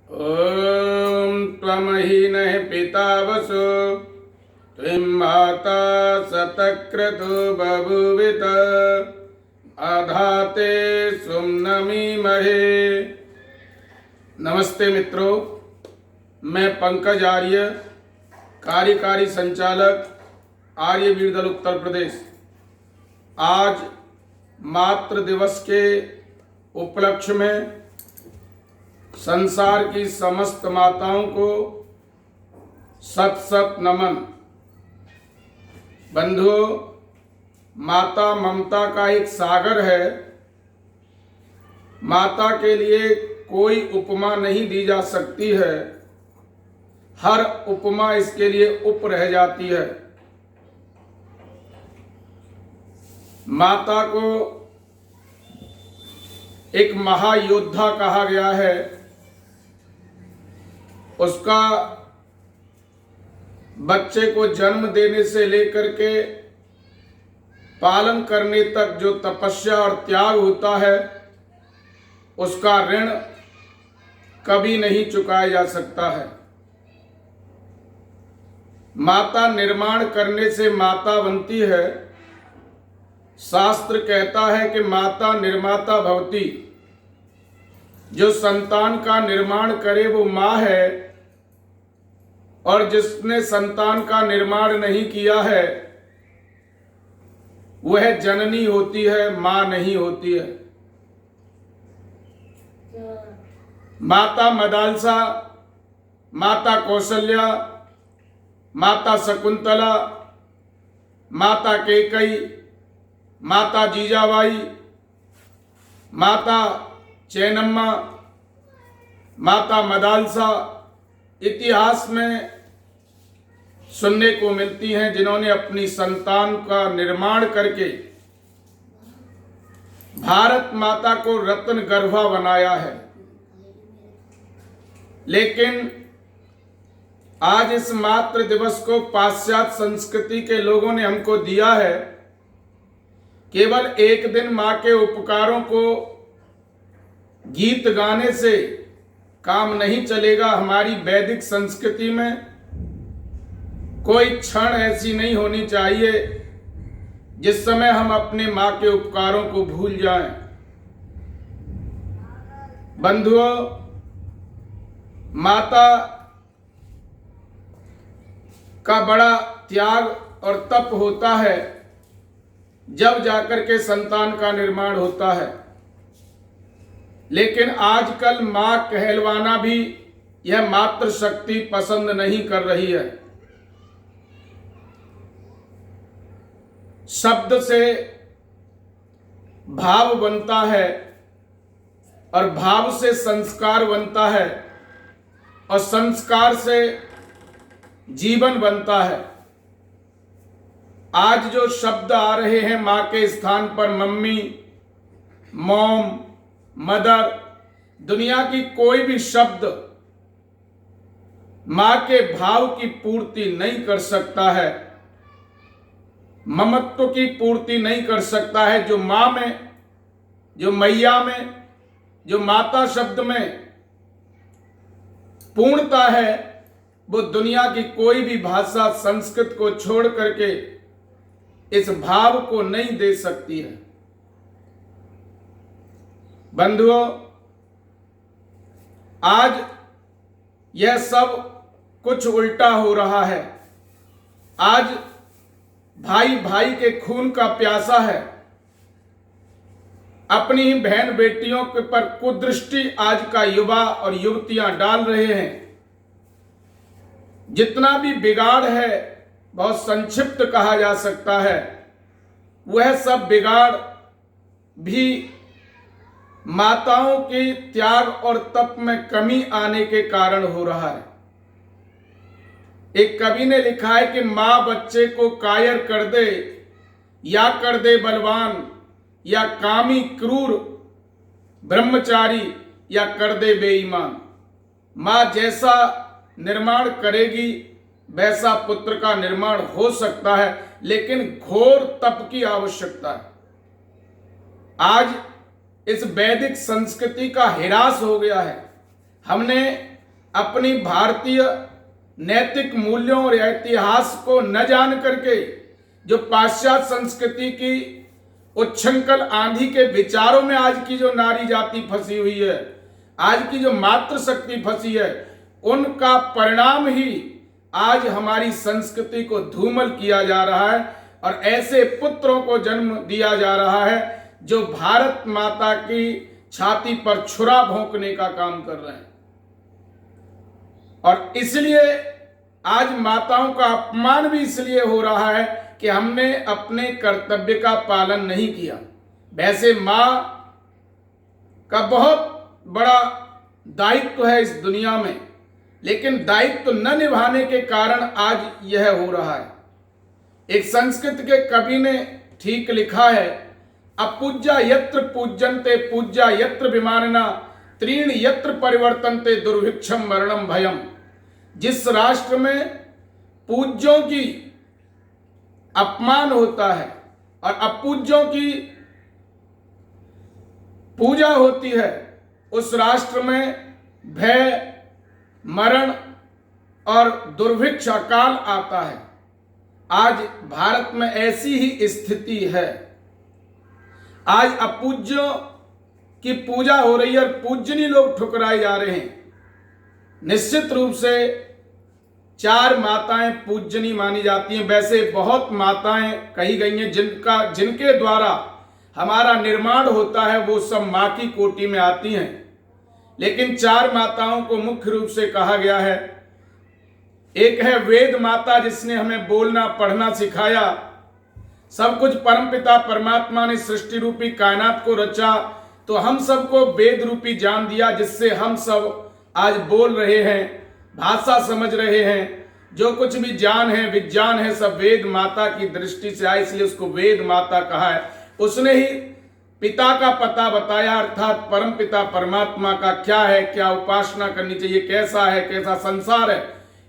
ॐ त्वमहिनः पिता वसु त्वं माता शतक्रतु बभूवित आधाते सुम्नमीमहे। नमस्ते मित्रों, मैं पंकज आर्य, कार्यकारी संचालक आर्य वीर दल उत्तर प्रदेश। आज मातृ दिवस के उपलक्ष्य में संसार की समस्त माताओं को सत सत नमन। बंधुओं, माता ममता का एक सागर है। माता के लिए कोई उपमा नहीं दी जा सकती है, हर उपमा इसके लिए उप रह जाती है। माता को एक महायोद्धा कहा गया है। उसका बच्चे को जन्म देने से लेकर के पालन करने तक जो तपस्या और त्याग होता है, उसका ऋण कभी नहीं चुकाया जा सकता है। माता निर्माण करने से माता बनती है। शास्त्र कहता है कि माता निर्माता भवति। जो संतान का निर्माण करे वो माँ है, और जिसने संतान का निर्माण नहीं किया है वह जननी होती है, माँ नहीं होती है। माता मदालसा, माता कौशल्या, माता शकुंतला, माता कैकेयी, माता जीजाबाई, माता चेन्नम्मा, माता मदालसा इतिहास में सुनने को मिलती हैं, जिन्होंने अपनी संतान का निर्माण करके भारत माता को रत्न गर्भा बनाया है। लेकिन आज इस मातृ दिवस को पाश्चात्य संस्कृति के लोगों ने हमको दिया है। केवल एक दिन माँ के उपकारों को गीत गाने से काम नहीं चलेगा। हमारी वैदिक संस्कृति में कोई क्षण ऐसी नहीं होनी चाहिए जिस समय हम अपने माँ के उपकारों को भूल जाएं। बंधुओं, माता का बड़ा त्याग और तप होता है, जब जाकर के संतान का निर्माण होता है। लेकिन आजकल मां कहलवाना भी यह मातृ शक्ति पसंद नहीं कर रही है। शब्द से भाव बनता है और भाव से संस्कार बनता है और संस्कार से जीवन बनता है। आज जो शब्द आ रहे हैं मां के स्थान पर मम्मी, मॉम, मदर, दुनिया की कोई भी शब्द मां के भाव की पूर्ति नहीं कर सकता है, ममत्व की पूर्ति नहीं कर सकता है। जो मां में, जो मैया में, जो माता शब्द में पूर्णता है, वो दुनिया की कोई भी भाषा संस्कृत को छोड़ करके इस भाव को नहीं दे सकती है। बंधुओं, आज यह सब कुछ उल्टा हो रहा है। आज भाई भाई के खून का प्यासा है। अपनी ही बहन बेटियों के पर कुदृष्टि आज का युवा और युवतियां डाल रहे हैं। जितना भी बिगाड़ है, बहुत संक्षिप्त कहा जा सकता है, वह सब बिगाड़ भी माताओं के त्याग और तप में कमी आने के कारण हो रहा है। एक कवि ने लिखा है कि मां बच्चे को कायर कर दे, या कर दे बलवान, या कामी क्रूर ब्रह्मचारी, या कर दे बेईमान। मां जैसा निर्माण करेगी वैसा पुत्र का निर्माण हो सकता है, लेकिन घोर तप की आवश्यकता है। आज इस वैदिक संस्कृति का ह्रास हो गया है। हमने अपनी भारतीय नैतिक मूल्यों और इतिहास को न जान करके जो पाश्चात्य संस्कृति की उच्छृंखल आंधी के विचारों में आज की जो नारी जाति फंसी हुई है, आज की जो मातृशक्ति फंसी है, उनका परिणाम ही आज हमारी संस्कृति को धूमल किया जा रहा है और ऐसे पुत्रों को जन्म दिया जा रहा है जो भारत माता की छाती पर छुरा भोंकने का काम कर रहे हैं। और इसलिए आज माताओं का अपमान भी इसलिए हो रहा है कि हमने अपने कर्तव्य का पालन नहीं किया। वैसे मां का बहुत बड़ा दायित्व है इस दुनिया में, लेकिन दायित्व न निभाने के कारण आज यह हो रहा है। एक संस्कृत के कवि ने ठीक लिखा है, अपूज्या यत्र पूज्यन्ते पूज्या यत्र विमानिना त्रीण यत्र परिवर्तन्ते दुर्भिक्षम मरणम भयम। जिस राष्ट्र में पूज्यों की अपमान होता है और अपूज्यों की पूजा होती है, उस राष्ट्र में भय, मरण और दुर्भिक्ष अकाल आता है। आज भारत में ऐसी ही स्थिति है। आज अपूज्यों की पूजा हो रही है और पूजनीय लोग ठुकराए जा रहे हैं। निश्चित रूप से 4 माताएं पूजनीय मानी जाती हैं। वैसे बहुत माताएं कही गई हैं जिनके द्वारा हमारा निर्माण होता है, वो सब मां की कोटि में आती हैं। लेकिन 4 माताओं को मुख्य रूप से कहा गया है। एक है वेद माता, जिसने हमें बोलना पढ़ना सिखाया। सब कुछ परमपिता परमात्मा ने सृष्टि रूपी कायनात को रचा, तो हम सबको वेद रूपी ज्ञान दिया, जिससे हम सब आज बोल रहे हैं, भाषा समझ रहे हैं। जो कुछ भी ज्ञान है, विज्ञान है, सब वेद माता की दृष्टि से आए, इसलिए उसको वेद माता कहा है। उसने ही पिता का पता बताया, अर्थात परम पिता परमात्मा का क्या है, क्या उपासना करनी चाहिए, कैसा है, कैसा संसार है।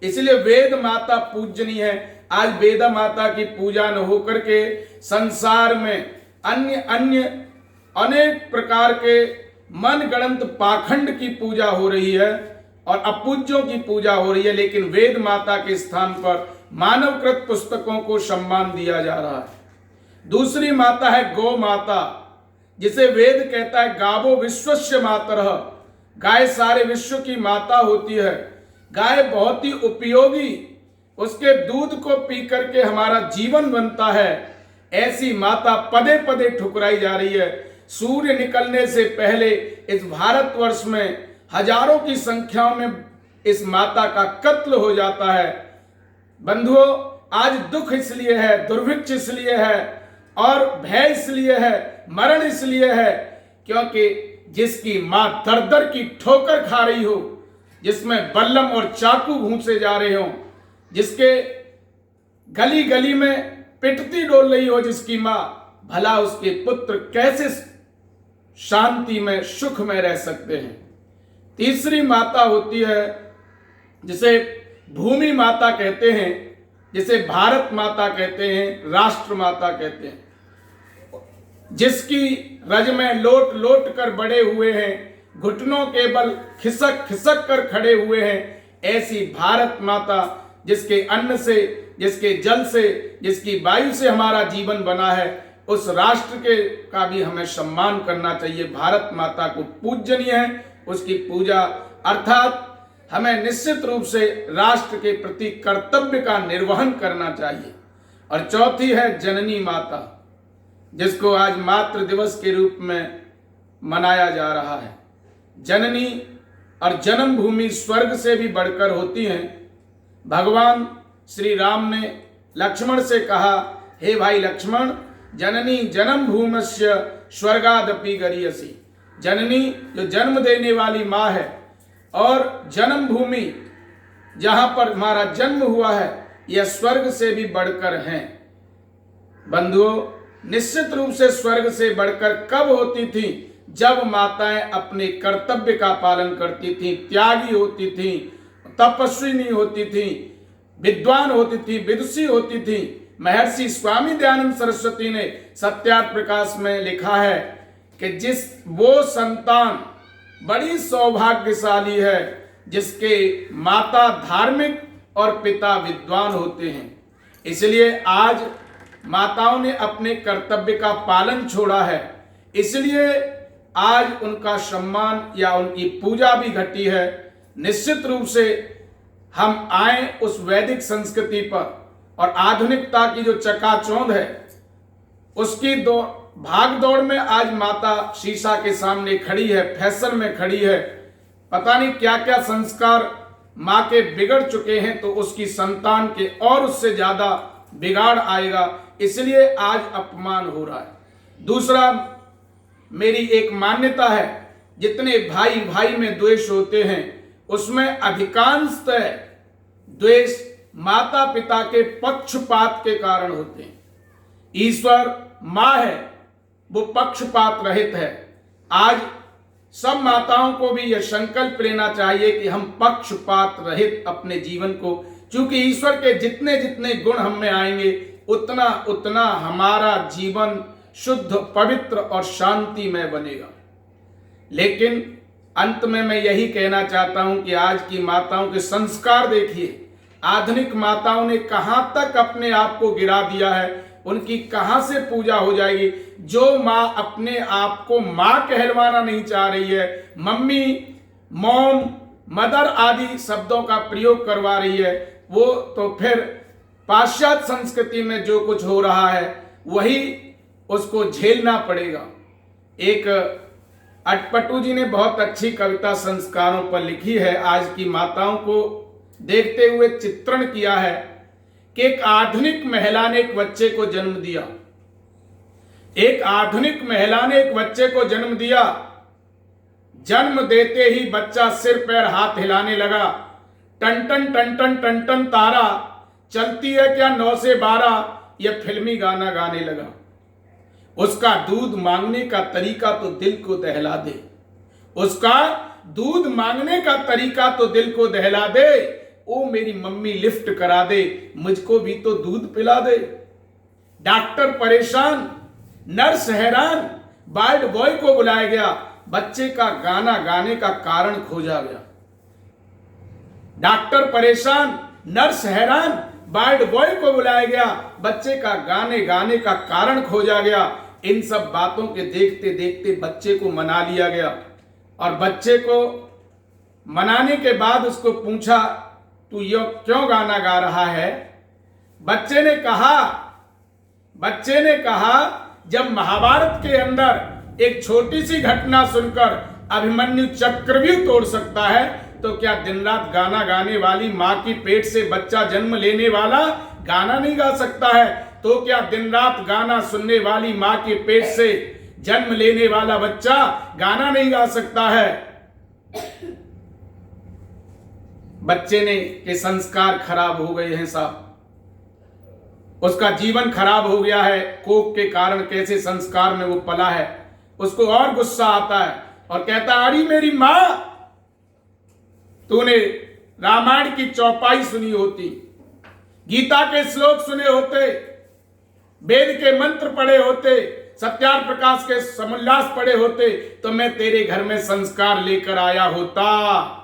इसलिए वेद माता पूजनीय है। आज वेद माता की पूजा न होकर के संसार में अन्य अनेक प्रकार के मनगढ़ंत पाखंड की पूजा हो रही है और अपूज्यों की पूजा हो रही है। लेकिन वेद माता के स्थान पर मानवकृत पुस्तकों को सम्मान दिया जा रहा है। दूसरी माता है गौ माता, जिसे वेद कहता है गावो विश्वस्य मातरः। गाय सारे विश्व की माता होती है। गाय बहुत ही उपयोगी, उसके दूध को पी करके हमारा जीवन बनता है। ऐसी माता पदे पदे ठुकराई जा रही है। सूर्य निकलने से पहले इस भारतवर्ष में हजारों की संख्या में इस माता का कत्ल हो जाता है। बंधुओं, आज दुख इसलिए है, दुर्भिक्ष इसलिए है और भय इसलिए है, मरण इसलिए है, क्योंकि जिसकी मां दर दर की ठोकर खा रही हो, जिसमें बल्लम और चाकू घूंसे जा रहे हो, जिसके गली गली में पिटती डोल रही हो जिसकी मां, भला उसके पुत्र कैसे शांति में सुख में रह सकते हैं। तीसरी माता होती है जिसे भूमि माता कहते हैं, जिसे भारत माता कहते हैं, राष्ट्र माता कहते हैं, जिसकी रज में लोट लोट कर बड़े हुए हैं, घुटनों के बल खिसक खिसक कर खड़े हुए हैं। ऐसी भारत माता, जिसके अन्न से, जिसके जल से, जिसकी वायु से हमारा जीवन बना है, उस राष्ट्र के का भी हमें सम्मान करना चाहिए। भारत माता को पूजनीय है, उसकी पूजा अर्थात हमें निश्चित रूप से राष्ट्र के प्रति कर्तव्य का निर्वहन करना चाहिए। और चौथी है जननी माता, जिसको आज मातृ दिवस के रूप में मनाया जा रहा है। जननी और जन्मभूमि स्वर्ग से भी बढ़कर होती हैं। भगवान श्री राम ने लक्ष्मण से कहा, हे भाई लक्ष्मण, जननी जन्मभूमस्य स्वर्गादपि गरीयसी। जननी जो जन्म देने वाली माँ है और जन्मभूमि जहाँ पर हमारा जन्म हुआ है, यह स्वर्ग से भी बढ़कर हैं। बंधुओं, निश्चित रूप से स्वर्ग से बढ़कर कब होती थी? जब माताएं अपने कर्तव्य का पालन करती थीं, त्यागी होती थीं, तपस्विनी होती थीं, विद्वान होती थी, विदुषी होती थी। महर्षि स्वामी दयानंद सरस्वती ने सत्यार्थ प्रकाश में लिखा है कि वो संतान बड़ी सौभाग्यशाली है जिसके माता धार्मिक और पिता विद्वान होते हैं। इसलिए आज माताओं ने अपने कर्तव्य का पालन छोड़ा है, इसलिए आज उनका सम्मान या उनकी पूजा भी घटी है। निश्चित रूप से हम आए उस वैदिक संस्कृति पर, और आधुनिकता की जो चकाचौंध है उसकी भाग दौड़ में आज माता शीशा के सामने खड़ी है, फैशन में खड़ी है। पता नहीं क्या क्या संस्कार माँ के बिगड़ चुके हैं, तो उसकी संतान के और उससे ज्यादा बिगाड़ आएगा, इसलिए आज अपमान हो रहा है। दूसरा, मेरी एक मान्यता है, जितने भाई भाई में द्वेष होते हैं उसमें अधिकांशतः द्वेष माता पिता के पक्षपात के कारण होते हैं। ईश्वर माँ है, वो पक्षपात रहित है। आज सब माताओं को भी यह संकल्प लेना चाहिए कि हम पक्षपात रहित अपने जीवन को, क्योंकि ईश्वर के जितने जितने गुण हम में आएंगे उतना उतना हमारा जीवन शुद्ध, पवित्र और शांतिमय बनेगा। लेकिन अंत में मैं यही कहना चाहता हूं कि आज की माताओं के संस्कार देखिए, आधुनिक माताओं ने कहां तक अपने आप को गिरा दिया है, उनकी कहां से पूजा हो जाएगी। जो माँ अपने आप को माँ कहलवाना नहीं चाह रही है, मम्मी, मॉम, मदर आदि शब्दों का प्रयोग करवा रही है, वो तो फिर पाश्चात्य संस्कृति में जो कुछ हो रहा है वही उसको झेलना पड़ेगा। एक अटपटू जी ने बहुत अच्छी कविता संस्कारों पर लिखी है, आज की माताओं को देखते हुए चित्रण किया है कि एक आधुनिक महिला ने एक बच्चे को जन्म दिया। एक आधुनिक महिला ने एक बच्चे को जन्म दिया। जन्म देते ही बच्चा सिर पैर हाथ हिलाने लगा। टन टन टन टन टन टन तारा चलती है क्या 9 से 12, यह फिल्मी गाना गाने लगा। उसका दूध मांगने का तरीका तो दिल को दहला दे, उसका दूध मांगने का तरीका तो दिल को दहला दे। ओ मेरी मम्मी लिफ्ट करा दे, मुझको भी तो दूध पिला दे। डॉक्टर परेशान, नर्स हैरान, वार्ड बॉय को बुलाया गया, बच्चे का गाना गाने का कारण खोजा गया। डॉक्टर परेशान, नर्स हैरान, वार्ड बॉय को बुलाया गया, बच्चे का गाने गाने का कारण खोजा गया। इन सब बातों के देखते देखते बच्चे को मना लिया गया, और बच्चे को मनाने के बाद उसको पूछा, तू ये क्यों गाना गा रहा है? बच्चे ने कहा जब महाभारत के अंदर एक छोटी सी घटना सुनकर अभिमन्यु चक्रव्यूह तोड़ सकता है, तो क्या दिन रात गाना गाने वाली मां की पेट से बच्चा जन्म लेने वाला गाना नहीं गा सकता है? तो क्या दिन रात गाना सुनने वाली मां के पेट से जन्म लेने वाला बच्चा गाना नहीं गा सकता है? बच्चे ने के संस्कार खराब हो गए हैं साहब, उसका जीवन खराब हो गया है। कोक के कारण कैसे संस्कार में वो पला है, उसको और गुस्सा आता है और कहता, अरे मेरी मां, तूने रामायण की चौपाई सुनी होती, गीता के श्लोक सुने होते, वेद के मंत्र पढ़े होते, सत्यार प्रकाश के समोल्लास पढ़े होते, तो मैं तेरे घर में संस्कार लेकर आया होता।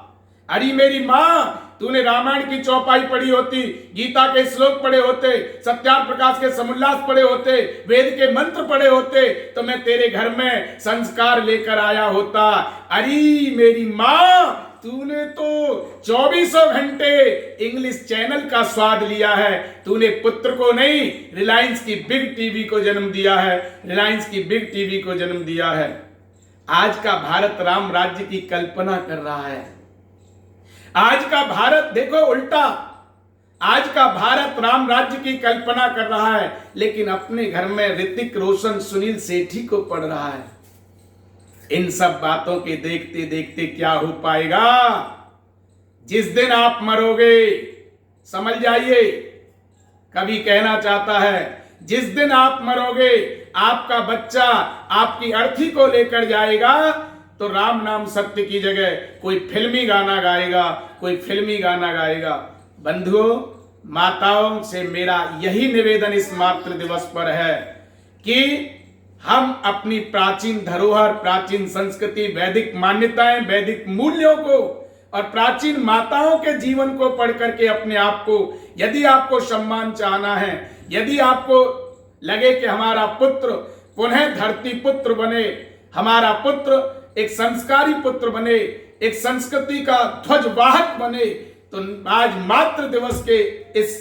अरे मेरी मां, तूने रामायण की चौपाई पढ़ी होती, गीता के श्लोक पढ़े होते, सत्यार प्रकाश के समोल्लास पढ़े होते, वेद के मंत्र पढ़े होते, तो मैं तेरे घर में संस्कार लेकर आया होता। अरे मेरी मां, तूने तो 24 घंटे इंग्लिश चैनल का स्वाद लिया है, तूने पुत्र को नहीं रिलायंस की बिग टीवी को जन्म दिया है, रिलायंस की बिग टीवी को जन्म दिया है। आज का भारत राम राज्य की कल्पना कर रहा है। आज का भारत देखो उल्टा, आज का भारत राम राज्य की कल्पना कर रहा है, लेकिन अपने घर में ऋतिक रोशन, सुनील सेठी को पढ़ रहा है। इन सब बातों के देखते देखते क्या हो पाएगा? जिस दिन आप मरोगे, समझ जाइए, कवि कहना चाहता है, जिस दिन आप मरोगे आपका बच्चा आपकी अर्थी को लेकर जाएगा, तो राम नाम सत्य की जगह कोई फिल्मी गाना गाएगा, कोई फिल्मी गाना गाएगा। बंधुओं, माताओं से मेरा यही निवेदन इस मातृ दिवस पर है कि हम अपनी प्राचीन धरोहर, प्राचीन संस्कृति, वैदिक मान्यताएं, वैदिक मूल्यों को और प्राचीन माताओं के जीवन को पढ़ करके अपने आप को, यदि आपको सम्मान चाहना है, यदि आपको लगे कि हमारा पुत्र पुनः धरती पुत्र बने, हमारा पुत्र एक संस्कारी पुत्र बने, एक संस्कृति का ध्वजवाहक बने, तो आज मातृ दिवस के इस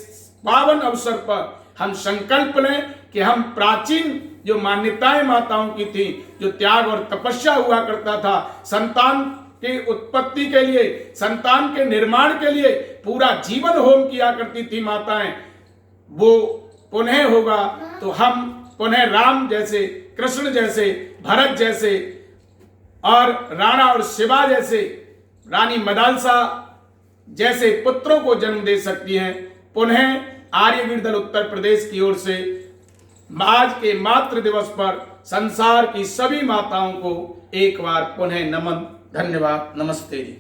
पावन अवसर पर हम संकल्प लें कि हम प्राचीन जो मान्यताएं माताओं की थी, जो त्याग और तपस्या हुआ करता था, संतान की उत्पत्ति के लिए, संतान के निर्माण के लिए पूरा जीवन होम किया करती थी माताएं, वो पुनः होगा तो हम पुनः राम जैसे, कृष्ण जैसे, भरत जैसे और राणा और शिवा जैसे, रानी मदालसा जैसे पुत्रों को जन्म दे सकती हैं। पुनः आर्यवीर दल उत्तर प्रदेश की ओर से आज के मातृ दिवस पर संसार की सभी माताओं को एक बार पुनः नमन। धन्यवाद। नमस्ते जी।